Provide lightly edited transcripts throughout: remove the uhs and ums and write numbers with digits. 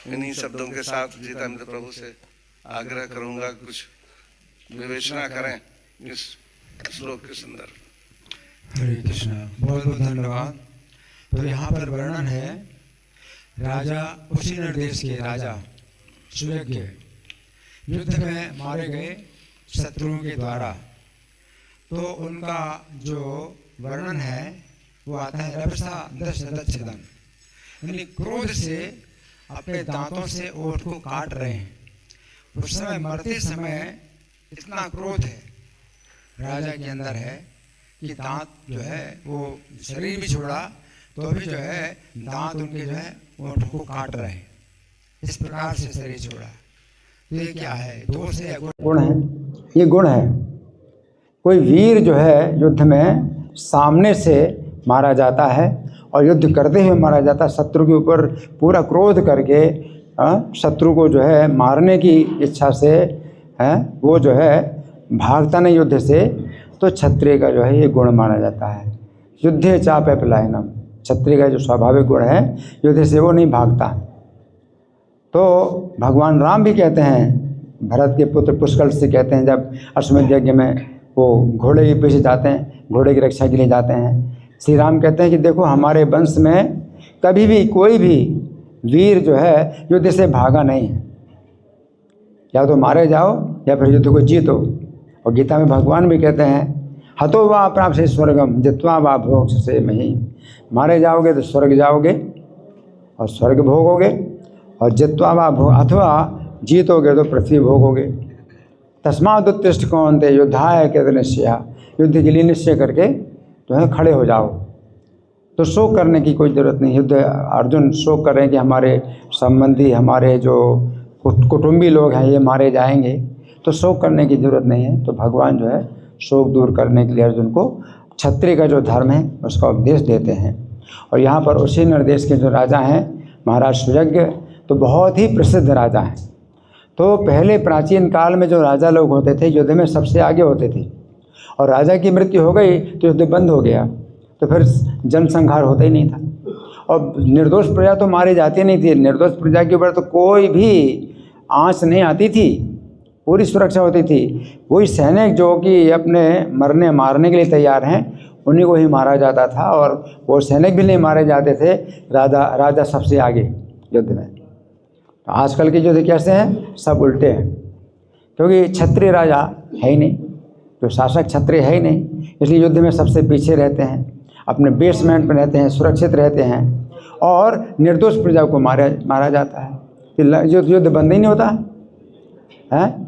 इन्हीं शब्दों के साथ जीतानंद प्रभु से आग्रह करूंगा कुछ विवेचना करें इस श्लोक के संदर्भ। हरे कृष्णा, बहुत बहुत धन्यवाद। तो यहाँ पर वर्णन है राजा कुशीनर देश के राजा सुयज्ञ युद्ध में मारे गए शत्रुओं के द्वारा। तो उनका जो वर्णन है वो आता है रभसा दशदच्छदम, यानी क्रोध से अपने दांतों से ओठ को काट रहे हैं। उस समय मरते समय इतना क्रोध है राजा के अंदर है कि दांत जो है वो शरीर भी छोड़ा तो भी जो है दांत उनके जो है ओठ को काट रहे हैं। इस प्रकार से शरीर छोड़ा। तो ये क्या है, दोष है या गुण है? ये गुण है। कोई वीर जो है युद्ध में सामने से मारा जाता है और युद्ध करते हुए मारा जाता है, शत्रु के ऊपर पूरा क्रोध करके शत्रु को जो है मारने की इच्छा से है वो जो है भागता नहीं युद्ध से, तो क्षत्रिय का जो है ये गुण माना जाता है। युद्धे चापे पलायनम, क्षत्रिय का जो स्वाभाविक गुण है युद्ध से वो नहीं भागता। तो भगवान राम भी कहते हैं, भरत के पुत्र पुष्कल से कहते हैं, जब अश्वमेध यज्ञ में वो घोड़े के पीछे जाते हैं, घोड़े की रक्षा के लिए जाते हैं, श्री राम कहते हैं कि देखो हमारे वंश में कभी भी कोई भी वीर जो है युद्ध से भागा नहीं है, या तो मारे जाओ या फिर युद्ध को जीतो। और गीता में भगवान भी कहते हैं हतो वा प्राप्त से स्वर्गम जित्वा वा भोग से मही, मारे जाओगे तो स्वर्ग जाओगे और स्वर्ग भोगोगे, और जित्वा वा भोग अथवा जीतोगे तो पृथ्वी भोगोगे। तस्मात् उत्तिष्ठ कौन्तेय युद्धाय कृत निश्चय, युद्ध के लिए निश्चय करके जो है खड़े हो जाओ। तो शोक करने की कोई ज़रूरत नहीं। युद्ध अर्जुन शोक कर रहे हैं कि हमारे संबंधी, हमारे जो कुटुंबी लोग हैं ये मारे जाएंगे, तो शोक करने की ज़रूरत नहीं है। तो भगवान जो है शोक दूर करने के लिए अर्जुन को क्षत्रिय का जो धर्म है उसका उपदेश देते हैं। और यहाँ पर उसी निर्देश के जो राजा हैं महाराज सुयज्ञ, तो बहुत ही प्रसिद्ध राजा हैं। तो पहले प्राचीन काल में जो राजा लोग होते थे युद्ध में सबसे आगे होते थे, और राजा की मृत्यु हो गई तो युद्ध बंद हो गया, तो फिर जनसंहार होता ही नहीं था। और निर्दोष प्रजा तो मारी जाती नहीं थी, निर्दोष प्रजा के ऊपर तो कोई भी आँच नहीं आती थी, पूरी सुरक्षा होती थी। वही सैनिक जो कि अपने मरने मारने के लिए तैयार हैं उन्हीं को ही मारा जाता था, और वो सैनिक भी नहीं मारे जाते थे, राजा सबसे आगे युद्ध में। तो आजकल के युद्ध कैसे हैं, सब उल्टे हैं, क्योंकि क्षत्रिय राजा है ही नहीं, जो शासक क्षत्रिय है ही नहीं, इसलिए युद्ध में सबसे पीछे रहते हैं, अपने बेसमेंट में रहते हैं, सुरक्षित रहते हैं, और निर्दोष प्रजा को मारा जाता है। युद्ध बंद ही नहीं होता है।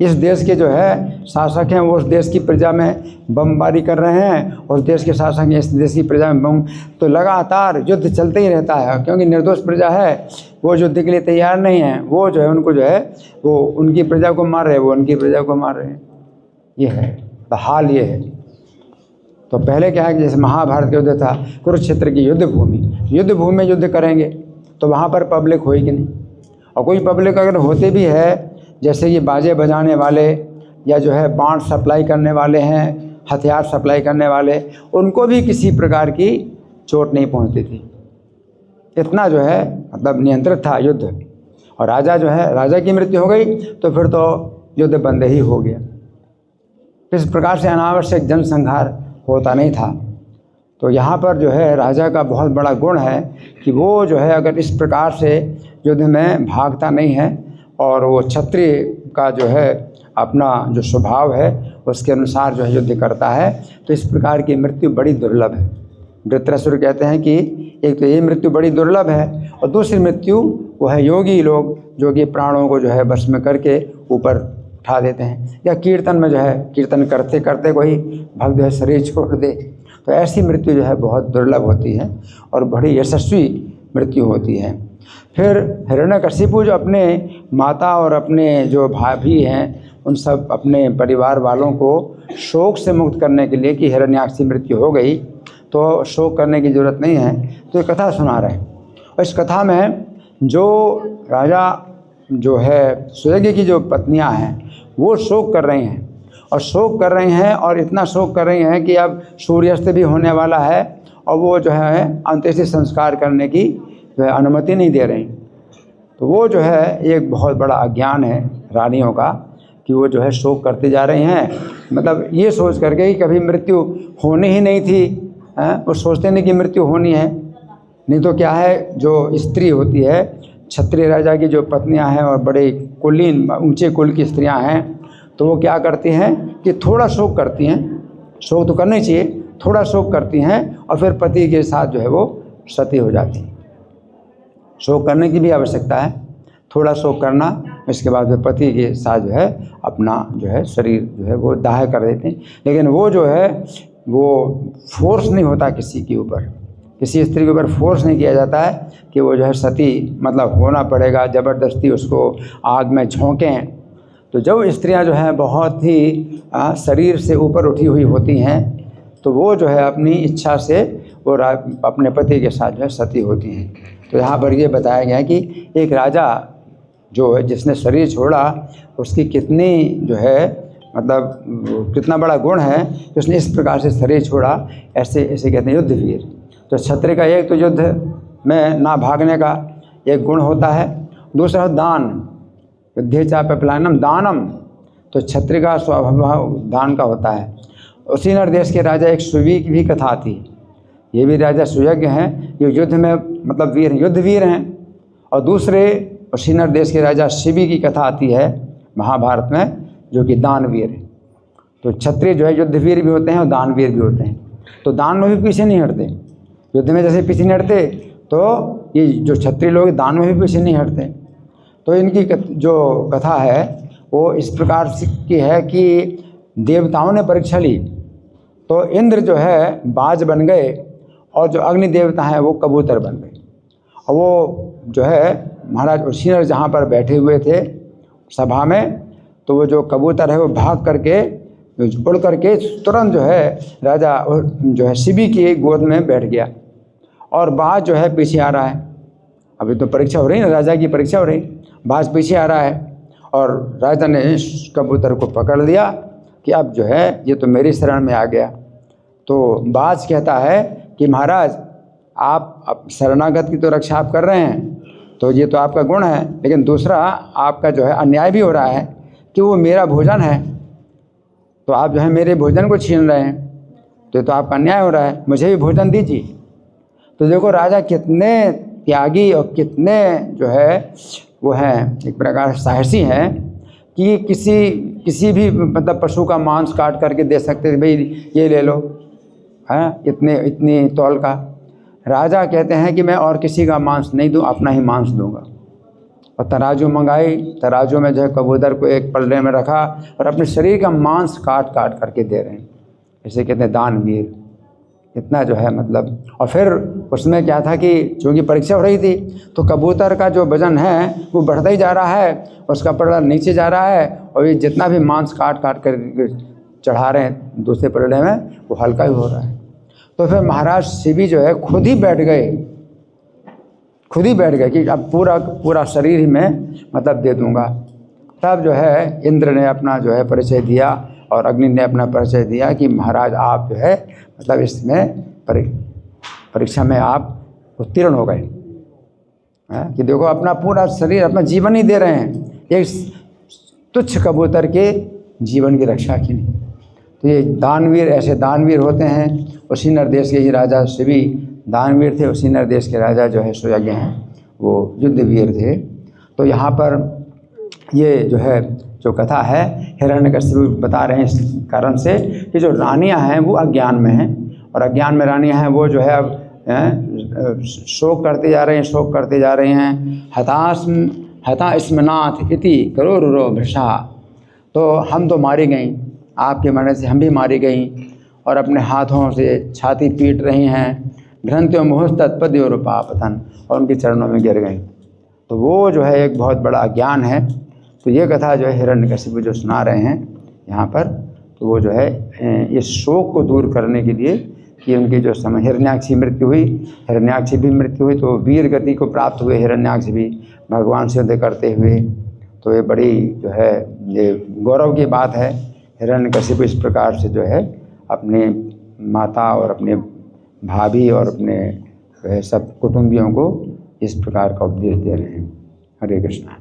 इस देश के जो है शासक हैं वो उस देश की प्रजा में बमबारी कर रहे हैं, उस देश के शासक हैं इस देश की प्रजा में बम, तो लगातार युद्ध चलते ही रहता है। क्योंकि निर्दोष प्रजा है, वो युद्ध के लिए तैयार नहीं है, वो जो है उनको जो है वो उनकी प्रजा को मार रहे हैं, वो उनकी प्रजा को मार रहे हैं। ये है तो हाल ये है। तो पहले क्या है कि जैसे महाभारत का युद्ध था, कुरुक्षेत्र की युद्ध भूमि में युद्ध करेंगे तो वहाँ पर पब्लिक होगी नहीं, और कोई पब्लिक अगर होते भी है, जैसे ये बाजे बजाने वाले या जो है बाण सप्लाई करने वाले हैं, हथियार सप्लाई करने वाले, उनको भी किसी प्रकार की चोट नहीं पहुंचती थी। इतना जो है मतलब नियंत्रित था युद्ध। और राजा जो है, राजा की मृत्यु हो गई तो फिर तो युद्ध बंद ही हो गया। इस प्रकार से अनावश्यक जनसंहार होता नहीं था। तो यहाँ पर जो है राजा का बहुत बड़ा गुण है कि वो जो है अगर इस प्रकार से युद्ध में भागता नहीं है, और वो क्षत्रिय का जो है अपना जो स्वभाव है उसके अनुसार जो है युद्ध करता है, तो इस प्रकार की मृत्यु बड़ी दुर्लभ है। वृत्रासुर कहते हैं कि एक तो ये मृत्यु बड़ी दुर्लभ है, और दूसरी मृत्यु वो है योगी लोग जो कि प्राणों को जो है बस में करके ऊपर उठा देते हैं, या कीर्तन में जो है कीर्तन करते करते कोई भक्त जो है शरीर छोड़ दे। तो ऐसी मृत्यु जो है बहुत दुर्लभ होती है और बड़ी यशस्वी मृत्यु होती है। फिर हिरण्यकशिपु जो अपने माता और अपने जो भाभी हैं उन सब अपने परिवार वालों को शोक से मुक्त करने के लिए कि हिरण्याक्ष की मृत्यु हो गई तो शोक करने की ज़रूरत नहीं है, तो ये कथा सुना रहे हैं। और इस कथा में जो राजा जो है सुयज्ञ की जो पत्नियां हैं वो शोक कर रही हैं, और शोक कर रही हैं, और इतना शोक कर रही हैं कि अब सूर्यास्त भी होने वाला है, और वो जो है अंत्येष्टि संस्कार करने की जो है अनुमति नहीं दे रही। तो वो जो है एक बहुत बड़ा अज्ञान है रानियों का कि वो जो है शोक करते जा रही हैं, मतलब ये सोच करके कि कभी मृत्यु होनी ही नहीं थी। वो सोचते नहीं कि मृत्यु होनी है। नहीं तो क्या है, जो स्त्री होती है, क्षत्रिय राजा की जो पत्नियां हैं और बड़े कुलीन ऊंचे कुल की स्त्रियां हैं, तो वो क्या करती हैं कि थोड़ा शोक करती हैं, शोक तो करना ही चाहिए, थोड़ा शोक करती हैं और फिर पति के साथ जो है वो सती हो जाती हैं। शोक करने की भी आवश्यकता है, थोड़ा शोक करना, इसके बाद फिर पति के साथ जो है अपना जो है शरीर जो है वो दाह कर देते हैं। लेकिन वो जो है वो फोर्स नहीं होता किसी के ऊपर, किसी स्त्री के ऊपर फोर्स नहीं किया जाता है कि वो जो है सती मतलब होना पड़ेगा, ज़बरदस्ती उसको आग में झोंकें। तो जब स्त्रियां जो हैं बहुत ही शरीर से ऊपर उठी हुई होती हैं, तो वो जो है अपनी इच्छा से वो अपने पति के साथ जो है सती होती हैं। तो यहाँ पर ये बताया गया है कि एक राजा जो है जिसने शरीर छोड़ा, उसकी कितनी जो है मतलब कितना बड़ा गुण है कि उसने इस प्रकार से शरीर छोड़ा। ऐसे कहते हैं युद्धवीर। तो क्षत्रिय का एक तो युद्ध में ना भागने का एक गुण होता है, दूसरा दान, युद्धे चापे प्लानम दानम, तो क्षत्रिय का स्वभाव दान का होता है। उसी नर के राजा एक सुवी की भी कथा थी। ये भी राजा सुयज्ञ हैं, ये युद्ध में मतलब वीर युद्धवीर हैं। और दूसरे उसी नर के राजा शिवी की कथा आती है महाभारत में, जो कि दानवीर है। तो क्षत्रिय जो है युद्धवीर भी होते हैं और दानवीर भी होते हैं। तो दान में भी पीछे नहीं हटते, युद्ध में जैसे पीछे नहीं हटते, तो ये जो क्षत्रिय लोग दान में भी पीछे नहीं हटते। तो इनकी जो कथा है वो इस प्रकार की है कि देवताओं ने परीक्षा ली, तो इंद्र जो है बाज बन गए और जो अग्नि देवता हैं वो कबूतर बन गए। और वो जो है महाराज उशीनर जहाँ पर बैठे हुए थे सभा में, तो वो जो कबूतर है वो भाग करके उड़ करके तुरंत जो है राजा जो है शिवी की गोद में बैठ गया। और बाज जो है पीछे आ रहा है, अभी तो परीक्षा हो रही है ना, राजा की परीक्षा हो रही, बाज पीछे आ रहा है। और राजा ने इस कबूतर को पकड़ लिया कि अब जो है ये तो मेरी शरण में आ गया। तो बाज कहता है कि महाराज आप शरणागत की तो रक्षा आप कर रहे हैं, तो ये तो आपका गुण है, लेकिन दूसरा आपका जो है अन्याय भी हो रहा है कि वो मेरा भोजन है, तो आप जो है मेरे भोजन को छीन रहे हैं, तो ये तो आपका अन्याय हो रहा है, मुझे भी भोजन दीजिए। तो देखो राजा कितने त्यागी और कितने जो है वो हैं, एक प्रकार साहसी हैं कि किसी भी मतलब पशु का मांस काट करके दे सकते थे, भाई ये ले लो, हैं इतनी तौल का। राजा कहते हैं कि मैं और किसी का मांस नहीं दूं, अपना ही मांस दूंगा। और तराजू मंगाई, तराजू में जो है कबूतर को एक पलड़े में रखा और अपने शरीर का मांस काट करके दे रहे हैं। इसे कहते हैं दानवीर। इतना जो है मतलब, और फिर उसमें क्या था कि चूँकि परीक्षा हो रही थी, तो कबूतर का जो वजन है वो बढ़ता ही जा रहा है, उसका पलड़ा नीचे जा रहा है, और ये जितना भी मांस काट कर चढ़ा रहे हैं दूसरे पलड़े में, वो हल्का ही हो रहा है। तो फिर महाराज शिवी जो है खुद ही बैठ गए कि अब पूरा शरीर ही मैं मतलब दे दूंगा। तब जो है इंद्र ने अपना जो है परिचय दिया और अग्नि ने अपना परिचय दिया कि महाराज आप जो है मतलब इसमें परीक्षा में आप उत्तीर्ण हो गए, कि देखो अपना पूरा शरीर अपना जीवन ही दे रहे हैं एक तुच्छ कबूतर के जीवन की रक्षा के लिए। तो ये दानवीर, ऐसे दानवीर होते हैं। उसी नरदेश के ही राजा शिवी दानवीर थे, उसी नरदेश के राजा जो है सुयज्ञ हैं वो युद्धवीर थे। तो यहाँ पर ये जो है जो कथा है हिरण्यकशिपु बता रहे हैं इस कारण से कि जो रानियाँ हैं वो अज्ञान में हैं, और अज्ञान में रानियाँ हैं वो जो है अब शोक करते जा रहे हैं। हता स्मनाथ इति करोरुरो भृषा, तो हम तो मारी गई, आपके मरने से हम भी मारी गई, और अपने हाथों से छाती पीट रही हैं। घ्रंत्यो मुहुस्त तत्पद्योरुपापतन, और उनके चरणों में गिर गई। तो वो जो है एक बहुत बड़ा अज्ञान है। तो ये कथा जो है हिरण्यकशिपु जो सुना रहे हैं यहाँ पर, तो वो जो है इस शोक को दूर करने के लिए कि उनकी जो समय हिरण्याक्ष मृत्यु हुई, हिरण्याक्ष भी मृत्यु हुई, तो वीर गति को प्राप्त हुए हिरण्याक्ष भी भगवान से युद्ध करते हुए। तो ये बड़ी जो है ये गौरव की बात है। हिरण्यकशिपु इस प्रकार से जो है अपने माता और अपने भाभी और अपने सब कुटुंबियों को इस प्रकार का उपदेश दे रहे हैं। हरे कृष्णा।